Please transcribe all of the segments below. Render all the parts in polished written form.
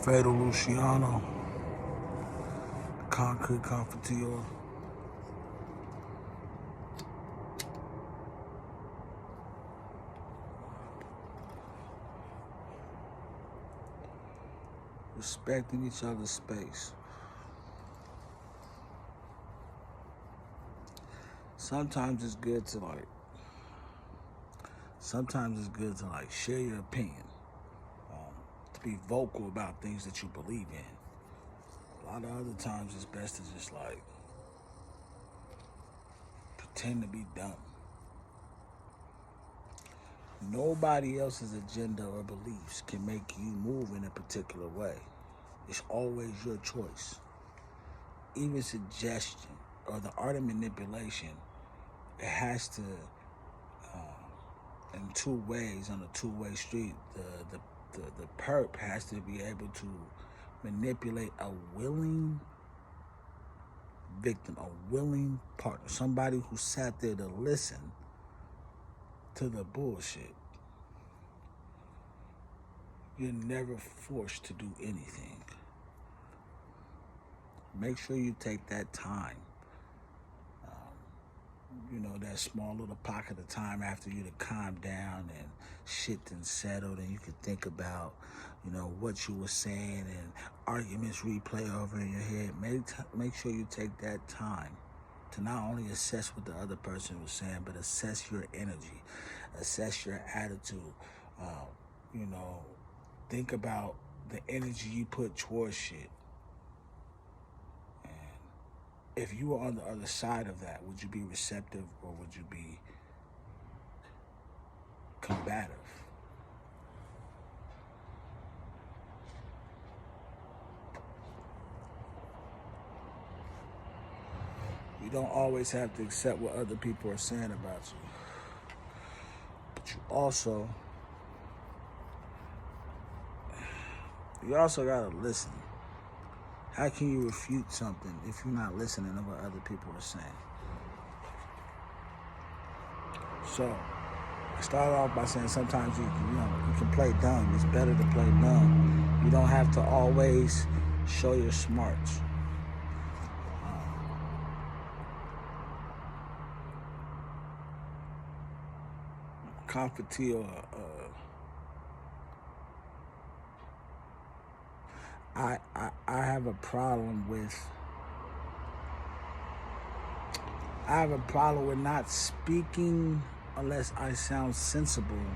Fatal Luciano, Concrete Confiteor. Respecting each other's space. Sometimes it's good to share your opinion, to be vocal about things that you believe in. A lot of other times it's best to just pretend to be dumb. Nobody else's agenda or beliefs can make you move in a particular way. It's always your choice. Even suggestion or the art of manipulation, it has to, in two ways, on a two-way street, the perp has to be able to manipulate a willing victim, a willing partner, somebody who sat there to listen to the bullshit. You're never forced to do anything. Make sure you take that time. That small little pocket of time after you to calm down and shit done settled, and you can think about, what you were saying, and arguments replay over in your head. Make sure you take that time to not only assess what the other person was saying, but assess your energy, assess your attitude. Think about the energy you put towards shit. If you were on the other side of that, would you be receptive or would you be combative? You don't always have to accept what other people are saying about you. But you also gotta listen. How can you refute something if you're not listening to what other people are saying? So, I started off by saying sometimes you can play dumb. It's better to play dumb. You don't have to always show your smarts. Confiteor, I have a problem with not speaking unless I sound sensible.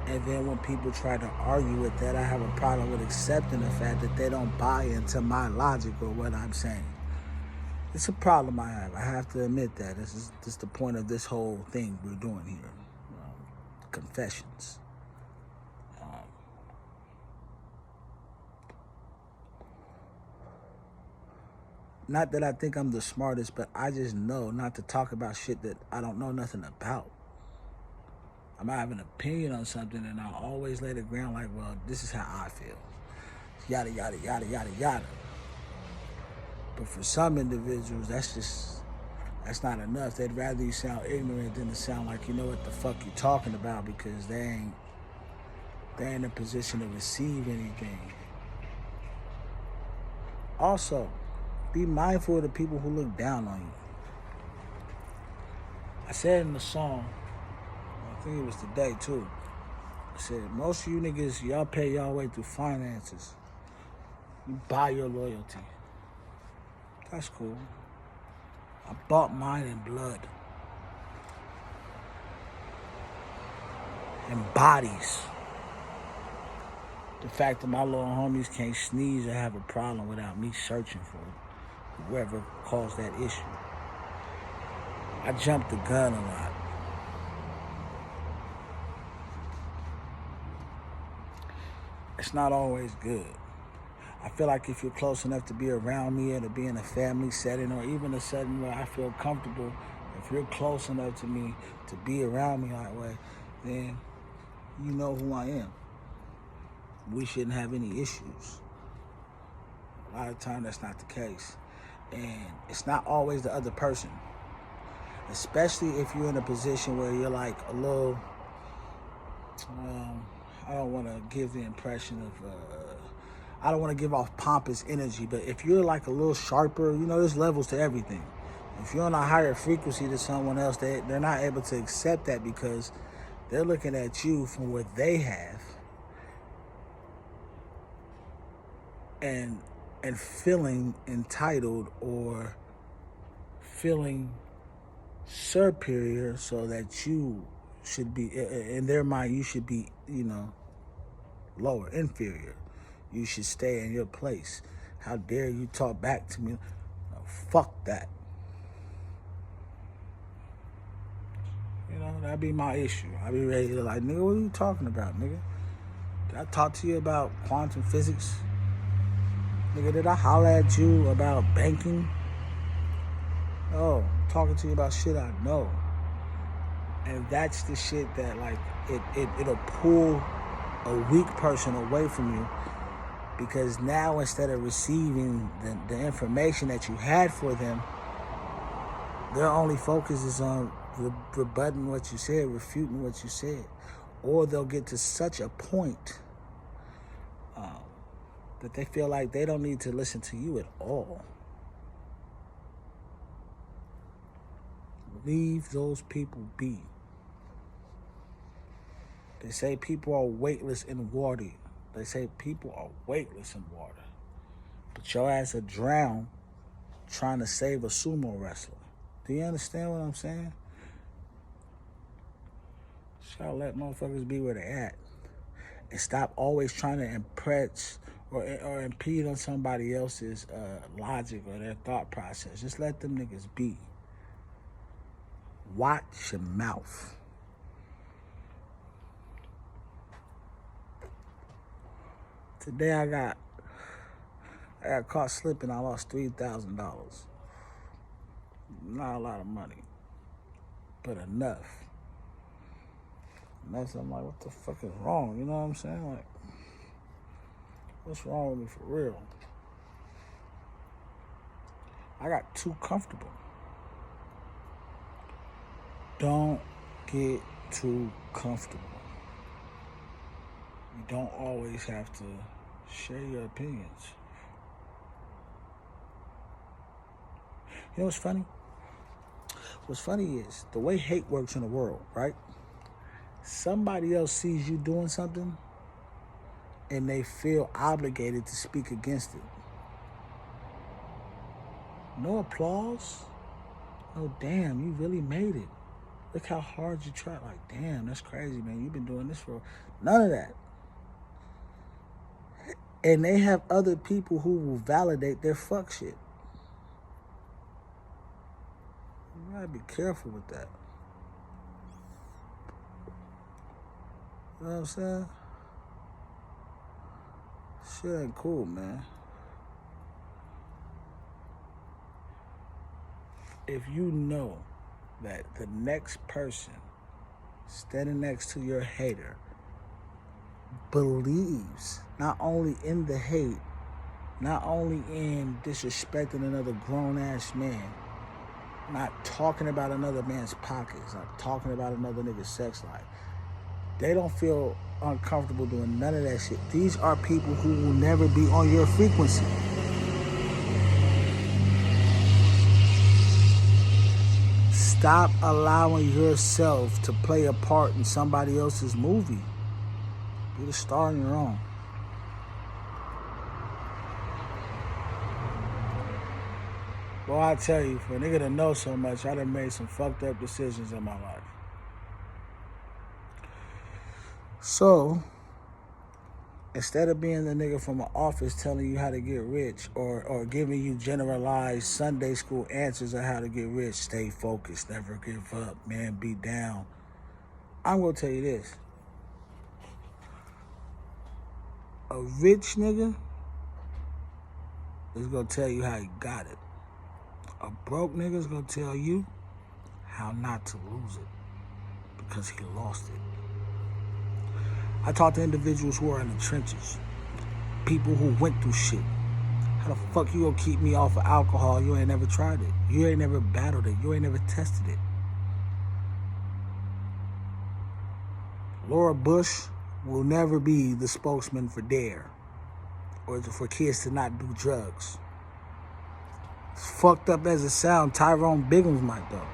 And then when people try to argue with that, I have a problem with accepting the fact that they don't buy into my logic or what I'm saying. It's a problem I have. I have to admit that. This is the point of this whole thing we're doing here. Confessions. Not that I think I'm the smartest, but I just know not to talk about shit that I don't know nothing about. I might have an opinion on something, and I always lay the ground like, well, this is how I feel. Yada, yada, yada, yada, yada. But for some individuals, that's not enough. They'd rather you sound ignorant than to sound like you know what the fuck you're talking about, because they're in a position to receive anything. Also, be mindful of the people who look down on you. I said in the song, I think it was today too, I said, most of you niggas, y'all pay y'all way through finances. You buy your loyalty. That's cool. I bought mine in blood. And bodies. The fact that my little homies can't sneeze or have a problem without me searching for it. Whoever caused that issue. I jumped the gun a lot. It's not always good. I feel like if you're close enough to be around me or to be in a family setting or even a setting where I feel comfortable, if you're close enough to me to be around me that way, then you know who I am. We shouldn't have any issues. A lot of times that's not the case. And it's not always the other person. Especially if you're in a position where you're like a little, I don't want to give the impression of, I don't want to give off pompous energy, but if you're like a little sharper, you know, there's levels to everything. If you're on a higher frequency to someone else, they're not able to accept that because they're looking at you from what they have and feeling entitled or feeling superior, so that you should be, in their mind, you should be, you know, lower, inferior. You should stay in your place. How dare you talk back to me? No, fuck that. You know, that'd be my issue. I'd be ready to like, nigga, what are you talking about, nigga? Did I talk to you about quantum physics? Nigga, did I holler at you about banking? No, I'm talking to you about shit I know. And that's the shit that, like, it'll pull a weak person away from you, because now instead of receiving the information that you had for them, their only focus is on rebutting what you said, refuting what you said. Or they'll get to such a point that they feel like they don't need to listen to you at all. Leave those people be. They say people are weightless in water. They say people are weightless in water. But your ass will drown trying to save a sumo wrestler. Do you understand what I'm saying? Just gotta let motherfuckers be where they at. And stop always trying to impress or impede on somebody else's logic or their thought process. Just let them niggas be. Watch your mouth. Today I got caught slipping. I lost $3,000. Not a lot of money, but enough. Enough. I'm like, what the fuck is wrong? You know what I'm saying? Like, what's wrong with me for real? I got too comfortable. Don't get too comfortable. You don't always have to share your opinions. You know what's funny? What's funny is the way hate works in the world, right? Somebody else sees you doing something and they feel obligated to speak against it. No applause. Oh, damn, you really made it. Look how hard you tried. Like, damn, that's crazy, man. You've been doing this for... None of that. And they have other people who will validate their fuck shit. You gotta be careful with that. You know what I'm saying? Shit ain't cool, man. If you know that the next person standing next to your hater believes not only in the hate, not only in disrespecting another grown-ass man, not talking about another man's pockets, not talking about another nigga's sex life, they don't feel uncomfortable doing none of that shit. These are people who will never be on your frequency. Stop allowing yourself to play a part in somebody else's movie. Be the star in your own. Well, I tell you, for a nigga to know so much, I done made some fucked up decisions in my life. So, instead of being the nigga from an office telling you how to get rich or giving you generalized Sunday school answers on how to get rich, stay focused, never give up, man, be down. I'm gonna tell you this. A rich nigga is gonna tell you how he got it. A broke nigga is gonna tell you how not to lose it because he lost it. I talk to individuals who are in the trenches, people who went through shit. How the fuck you gonna keep me off of alcohol? You ain't never tried it. You ain't never battled it. You ain't never tested it. Laura Bush will never be the spokesman for DARE. or for kids to not do drugs. As fucked up as it sounds, Tyrone Biggums might though.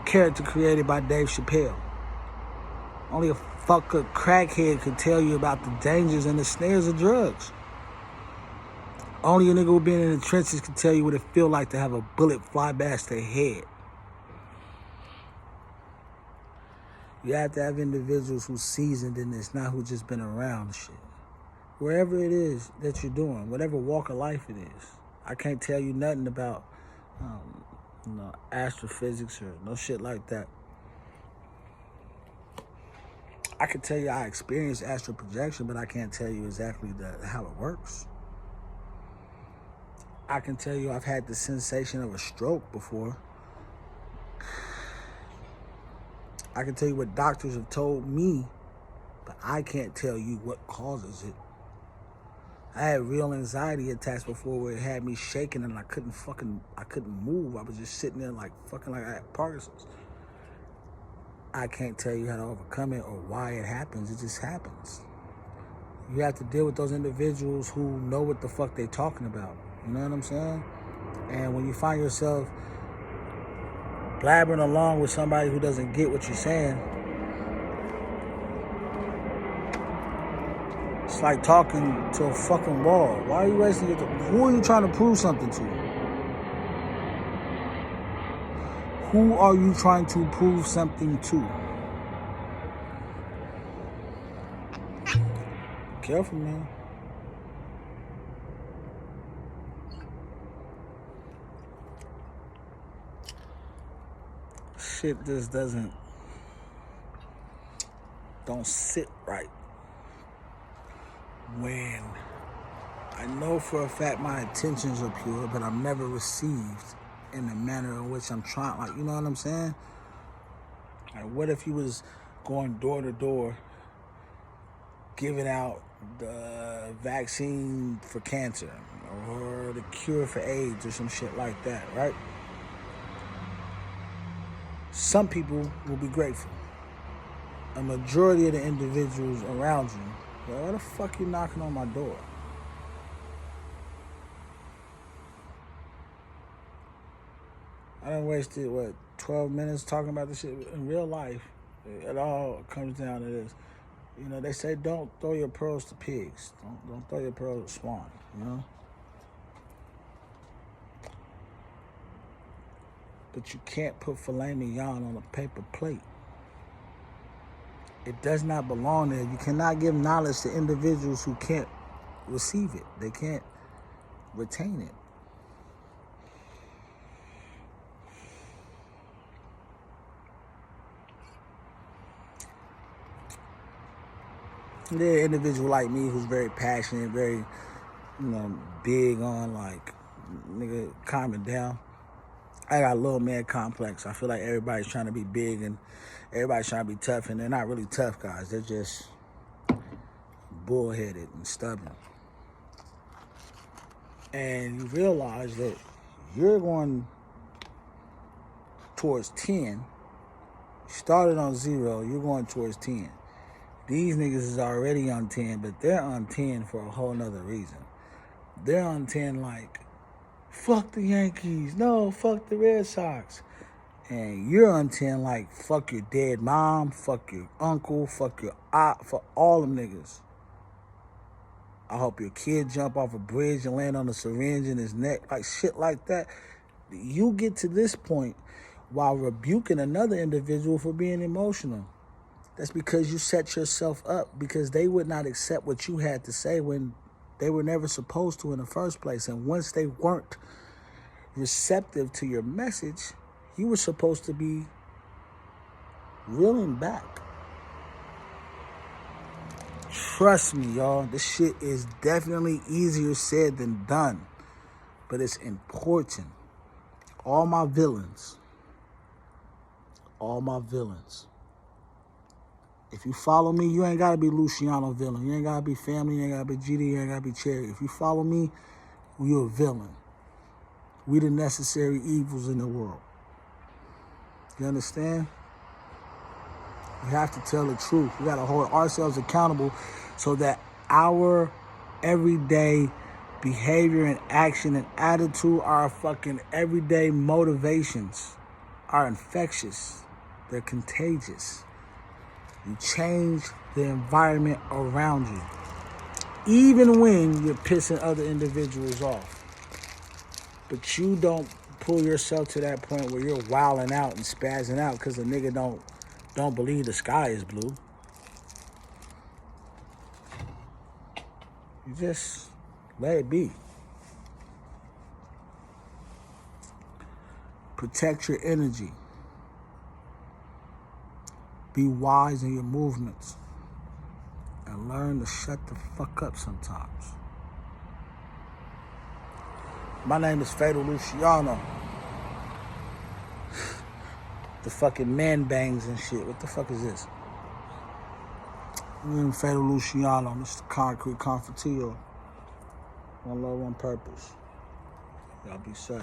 Character created by Dave Chappelle. Only a fucker crackhead could tell you about the dangers and the snares of drugs. Only a nigga who been in the trenches can tell you what it feel like to have a bullet fly past their head. You have to have individuals who seasoned in this, not who just been around shit. Wherever it is that you're doing, whatever walk of life it is. I can't tell you nothing about astrophysics or no shit like that. I can tell you I experienced astral projection, but I can't tell you exactly how it works. I can tell you I've had the sensation of a stroke before. I can tell you what doctors have told me, but I can't tell you what causes it. I had real anxiety attacks before where it had me shaking and I couldn't move. I was just sitting there like I had Parkinson's. I can't tell you how to overcome it or why it happens. It just happens. You have to deal with those individuals who know what the fuck they're talking about. You know what I'm saying? And when you find yourself blabbering along with somebody who doesn't get what you're saying, it's like talking to a fucking wall. Why are you wasting your time? Who are you trying to prove something to? Who are you trying to prove something to? Careful, man. Shit just don't sit right. When I know for a fact my intentions are pure, but I'm never received in the manner in which I'm trying, like, you know what I'm saying? Like, what if you was going door to door, giving out the vaccine for cancer or the cure for AIDS or some shit like that, right? Some people will be grateful. A majority of the individuals around you, why the fuck you knocking on my door? I done wasted, 12 minutes talking about this shit. In real life, it all comes down to this. You know, they say don't throw your pearls to pigs. Don't throw your pearls to swine, you know? But you can't put filet mignon on a paper plate. It does not belong there. You cannot give knowledge to individuals who can't receive it. They can't retain it. There are individuals like me who's very passionate, very, big on like, nigga, calming down. I got a little man complex. I feel like everybody's trying to be big and everybody's trying to be tough, and they're not really tough guys. They're just bullheaded and stubborn. And you realize that you're going towards 10. You started on 0, you're going towards 10. These niggas is already on 10, but they're on 10 for a whole nother reason. They're on 10 like, fuck the Yankees. No, fuck the Red Sox. And you're on 10 like, fuck your dead mom, fuck your uncle, fuck your aunt, for all them niggas. I hope your kid jump off a bridge and land on a syringe in his neck, like shit like that. You get to this point while rebuking another individual for being emotional. That's because you set yourself up, because they would not accept what you had to say when they were never supposed to in the first place. And once they weren't receptive to your message, you were supposed to be reeling back. Trust me, y'all, this shit is definitely easier said than done, but it's important. All my villains, if you follow me, you ain't got to be Luciano villain. You ain't got to be family. You ain't got to be GD. You ain't got to be Cherry. If you follow me, you're a villain. We the necessary evils in the world. You understand? We have to tell the truth. We got to hold ourselves accountable so that our everyday behavior and action and attitude, our fucking everyday motivations are infectious. They're contagious. You change the environment around you, even when you're pissing other individuals off. But you don't pull yourself to that point where you're wilding out and spazzing out because the nigga don't believe the sky is blue. You just let it be. Protect your energy. Be wise in your movements. And learn to shut the fuck up sometimes. My name is Fatal Luciano. The fucking man bangs and shit. What the fuck is this? I'm Fatal Luciano. Mr. Concrete Confortillo. One love, one purpose. Y'all be safe.